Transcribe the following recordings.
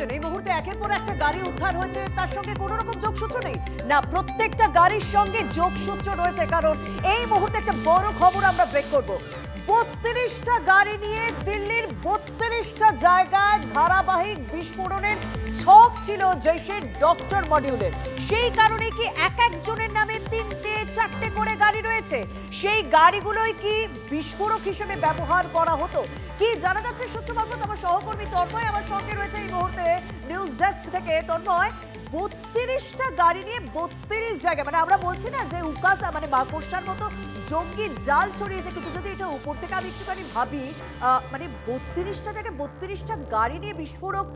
Bulletin. এই মুহূর্তে একের পর একটা গাড়ি উদ্ধার হয়েছে, তার সঙ্গে কোনো রকম যোগসূত্র নেই না, প্রত্যেকটা গাড়ির সঙ্গে যোগসূত্র রয়েছে। কারণ এই মুহূর্তে একটা বড় খবর আমরা ব্রেক করব। 32টা গাড়ি নিয়ে দিল্লির 32টা জায়গায় ধারাবাহিক বিস্ফোরণের ছক ছিল জৈশের ডক্টর মডিউলের। সেই কারণে কি এক একজনের নামে 3টে 4টে করে গাড়ি রয়েছে? সেই গাড়িগুলোই কি বিস্ফোরক হিসেবে ব্যবহার করা হতো? কি জানা যাচ্ছে সূত্র মারফত? আমার সহকর্মী তন্ময় আমার সঙ্গে রয়েছে এই মুহূর্তে নিউজ ডেস্ক থেকে। তন্ময়, 32টা গাড়ি নিয়ে 32 জায়গায়, মানে আমরা বলছি না যে উকাসা মানে মাকড়সার মতো জঙ্গি জাল ছড়িয়েছে, কিন্তু যদি এটা উপর থেকে আমি একটুখানি ভাবি, মানে 32টা জায়গায় 32টা গাড়ি নিয়ে বিস্ফোরক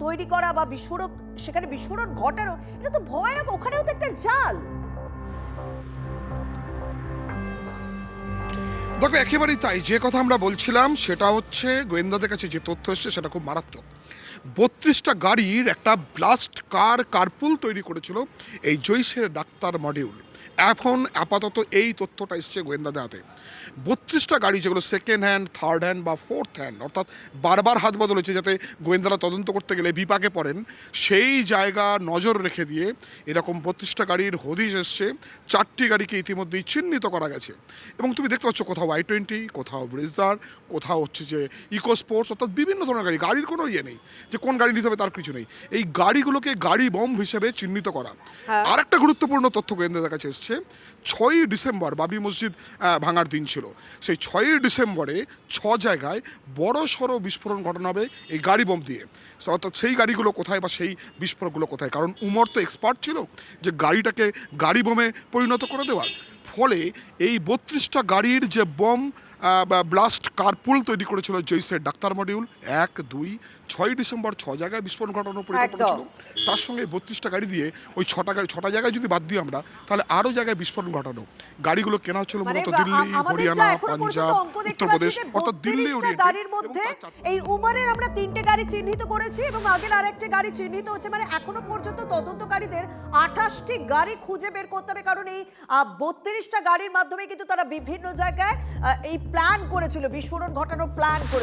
তৈরি করা বা বিস্ফোরক সেখানে বিস্ফোরণ ঘটানো, এটা তো ভয়ানক। ওখানেও তো একটা জাল। দেখো, একেবারেই তাই। যে কথা আমরা বলছিলাম সেটা হচ্ছে গোয়েন্দাদের কাছে যে তথ্য এসছে সেটা খুব মারাত্মক। 32টা গাড়ির একটা ব্লাস্ট কারপুল তৈরি করেছিল এই জৈশের ডাক্তার মডিউল। এখন আপাতত এই তথ্যটা এসছে গোয়েন্দাদের হাতে। 32টা গাড়ি, যেগুলো সেকেন্ড হ্যান্ড, থার্ড হ্যান্ড বা ফোর্থ হ্যান্ড, অর্থাৎ বারবার হাত বদলেছে যাতে গোয়েন্দারা তদন্ত করতে গেলে বিপাকে পড়েন, সেই জায়গা নজর রেখে দিয়ে এরকম 32টা গাড়ির হদিশ এসছে। 4টি গাড়িকে ইতিমধ্যেই চিহ্নিত করা গেছে এবং তুমি দেখতে পাচ্ছ কোথাও i20, কোথাও ব্রিজার, কোথাও হচ্ছে যে ইকো স্পোর্টস, অর্থাৎ বিভিন্ন ধরনের গাড়ির কোনো ইয়ে নেই যে কোন গাড়ি নিতে হবে তার কিছু নেই। এই গাড়িগুলোকে গাড়ি বম হিসেবে চিহ্নিত করা। আর একটা গুরুত্বপূর্ণ তথ্য গোয়েন্দাদের কাছে এসছে, 6ই ডিসেম্বর বাবরি মসজিদ ভাঙার দিন ছিল। সেই 6ই ডিসেম্বরে 6 জায়গায় বড় সড়ো বিস্ফোরণ ঘটানো হবে এই গাড়ি বম দিয়ে। অর্থাৎ সেই গাড়িগুলো কোথায় বা সেই বিস্ফোরকগুলো কোথায়? কারণ উমর তো এক্সপার্ট ছিল যে গাড়িটাকে গাড়ি বোমে পরিণত করে দেওয়ার। ফলে এই 32টা গাড়ির যে বম ব্লাস্ট কারপুল তৈরি করেছিল জৈশের ডাক্তার মডিউল, 1, 2, 6ই ডিসেম্বর 6 জায়গায় বিস্ফোরণ ঘটানোর পরিকল্পনা ছিল। তার সঙ্গে 32টা গাড়ি দিয়ে ওই 6টা জায়গায় যদি বাদ দিই আমরা, তাহলে আরও জায়গায় বিস্ফোরণ ঘটানো। গাড়িগুলো কেনা হচ্ছিল মূলত দিল্লি, হরিয়ানা, পাঞ্জাব, উত্তরপ্রদেশ, অর্থাৎ দিল্লি গাড়ির মধ্যে এই উমারের আমরা 3টে গাড়ি চিহ্নিত করেছি এবং আগের আরেকটা গাড়ি চিহ্নিত হচ্ছে। মানে এখনো পর্যন্ত তদন্তকারীদের 28টি গাড়ি খুঁজে বের করতে হবে, কারণ এই 32টা গাড়ির মাধ্যমে কিন্তু তারা বিভিন্ন জায়গায় এই প্ল্যান করেছিল, বিস্ফোরণ ঘটানোর প্ল্যান করে।